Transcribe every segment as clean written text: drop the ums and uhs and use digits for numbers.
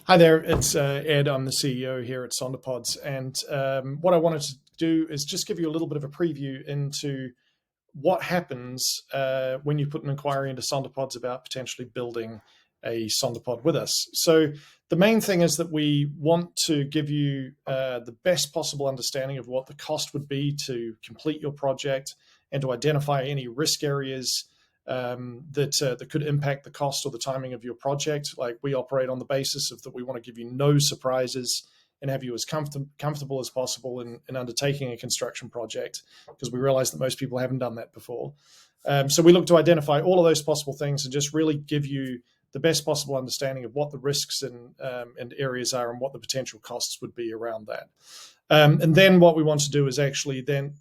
Hi there, it's Ed. I'm the CEO here at Sonderpods, and what I wanted to do is just give you a little bit of a preview into what happens when you put an inquiry into Sonderpods about potentially building a Sonderpod with us. So the main thing is that we want to give you the best possible understanding of what the cost would be to complete your project and to identify any risk areas that could impact the cost or the timing of your project. Like, we operate on the basis of that we want to give you no surprises and have you as comfortable as possible in undertaking a construction project, because we realize that most people haven't done that before. So we look to identify all of those possible things and just really give you the best possible understanding of what the risks and areas are and what the potential costs would be around that. And then what we want to do is actually then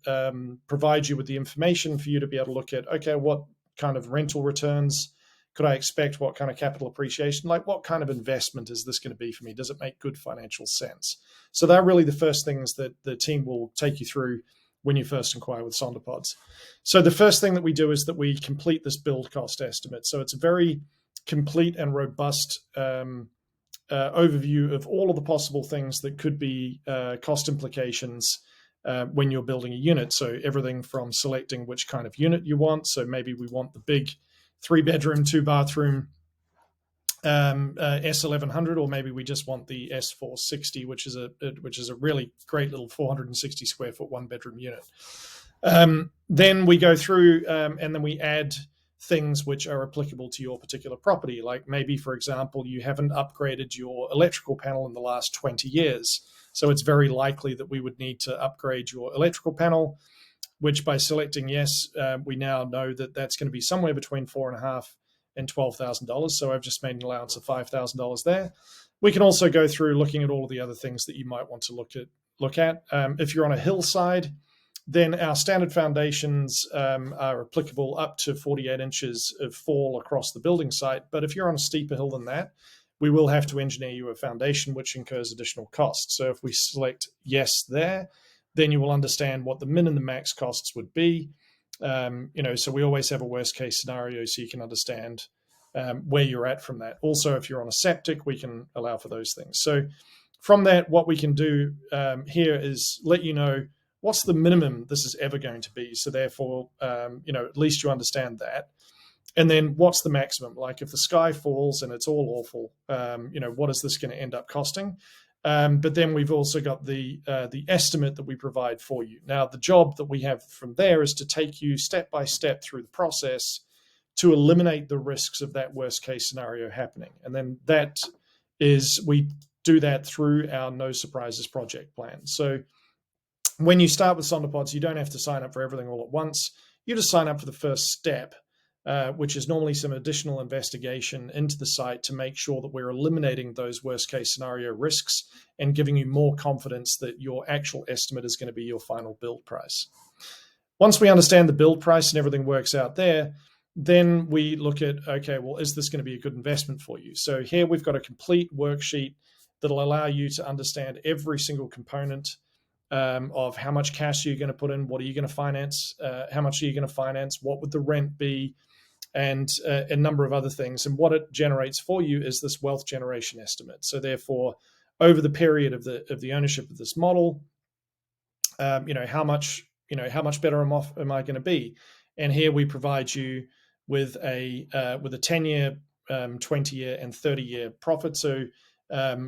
provide you with the information for you to be able to look at, okay, what kind of rental returns could I expect? What kind of capital appreciation? Like, what kind of investment is this going to be for me? Does it make good financial sense? So they're really the first things that the team will take you through when you first inquire with Sonderpods. So the first thing that we do is that we complete this build cost estimate. So it's a very complete and robust overview of all of the possible things that could be cost implications when you're building a unit. So everything from selecting which kind of unit you want. So maybe we want the big 3-bedroom, 2-bathroom S1100, or maybe we just want the S460, which is a really great little 460 square foot 1-bedroom unit. Then we go through and then we add things which are applicable to your particular property. Like, maybe, for example, you haven't upgraded your electrical panel in the last 20 years. So it's very likely that we would need to upgrade your electrical panel, which, by selecting yes, we now know that that's going to be somewhere between $4,500 and $12,000. So I've just made an allowance of $5,000 there. We can also go through looking at all of the other things that you might want to look at. If you're on a hillside, then our standard foundations are applicable up to 48 inches of fall across the building site. But if you're on a steeper hill than that, we will have to engineer you a foundation, which incurs additional costs. So if we select yes there, then you will understand what the min and the max costs would be. So we always have a worst case scenario so you can understand where you're at from that. Also, if you're on a septic, we can allow for those things. So from that, what we can do here is let you know what's the minimum this is ever going to be. So therefore, at least you understand that. And then what's the maximum? Like, if the sky falls and it's all awful, what is this going to end up costing? But then we've also got the estimate that we provide for you. Now, the job that we have from there is to take you step by step through the process to eliminate the risks of that worst case scenario happening. And then we do that through our No Surprises project plan. So when you start with Sonderpods, you don't have to sign up for everything all at once. You just sign up for the first step, which is normally some additional investigation into the site to make sure that we're eliminating those worst case scenario risks and giving you more confidence that your actual estimate is going to be your final build price. Once we understand the build price and everything works out there, then we look at, okay, well, is this going to be a good investment for you? So here we've got a complete worksheet that'll allow you to understand every single component of how much cash are you going to put in, what are you going to finance, how much are you going to finance, what would the rent be, and a number of other things. And what it generates for you is this wealth generation estimate. So therefore, over the period of the ownership of this model, how much better am I going to be? And here we provide you with a 10-year, 20-year, and 30-year profit. So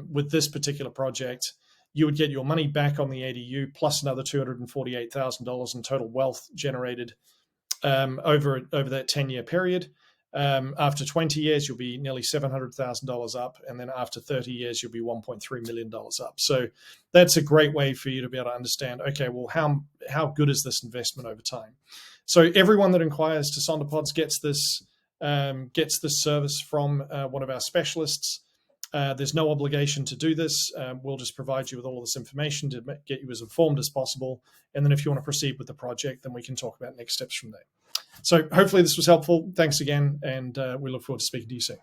with this particular project, you would get your money back on the ADU plus another $248,000 in total wealth generated over that 10-year period. After 20 years, you'll be nearly $700,000 up. And then after 30 years, you'll be $1.3 million up. So that's a great way for you to be able to understand, okay, well, how good is this investment over time? So everyone that inquires to Sonderpods gets this service from one of our specialists. There's no obligation to do this. We'll just provide you with all of this information to get you as informed as possible. And then if you want to proceed with the project, then we can talk about next steps from there. So hopefully this was helpful. Thanks again, and we look forward to speaking to you soon.